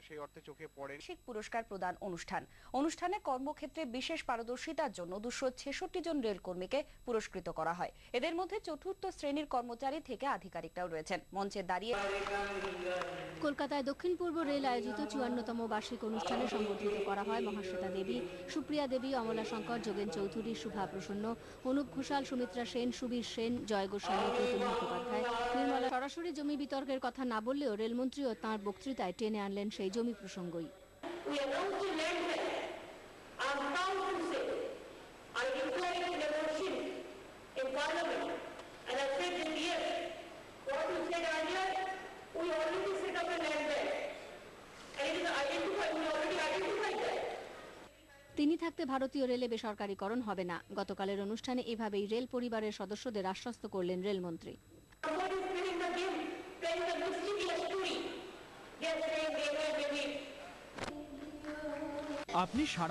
সেই অর্থে চোখে পড়ে। পুরস্কার প্রদান অনুষ্ঠানে কর্মক্ষেত্রে বিশেষ পারদর্শিতার জন্য 266 জন রেল কর্মীকে পুরস্কৃত করা হয়। এদের মধ্যে চতুর্থ শ্রেণীর কর্মচারী থেকে আধিকারিকরাও রয়েছেন। মঞ্চে দাঁড়িয়ে কলকাতায় দক্ষিণ পূর্ব রেল আয়োজিত 54তম বার্ষিক অনুষ্ঠানে সংবর্ধিত করা হয় মহাশ্বেতা দেবী, সুপ্রিয়া দেবী, অমলা শঙ্কর, যোগেন চৌধুরী, শুভা প্রসন্ন, অনুপ ঘোষাল, সুমিত্রা সেন, সুবীর সেন, জয় গোস্বামী, প্রতুল মুখোপাধ্যায়, নির্মলা। সরাসরি জমি বিতর্কের কথা না বললেও রেলমন্ত্রীও তাঁর বক্তৃতায় টেনে আনলেন সেই জমি প্রসঙ্গই। তিনি থাকতে ভারতীয় রেলে বেসরকারীকরণ হবে না। গতকালের অনুষ্ঠানে এভাবেই রেল পরিবারের সদস্যদের আশ্বস্ত করলেন রেলমন্ত্রী। আপনি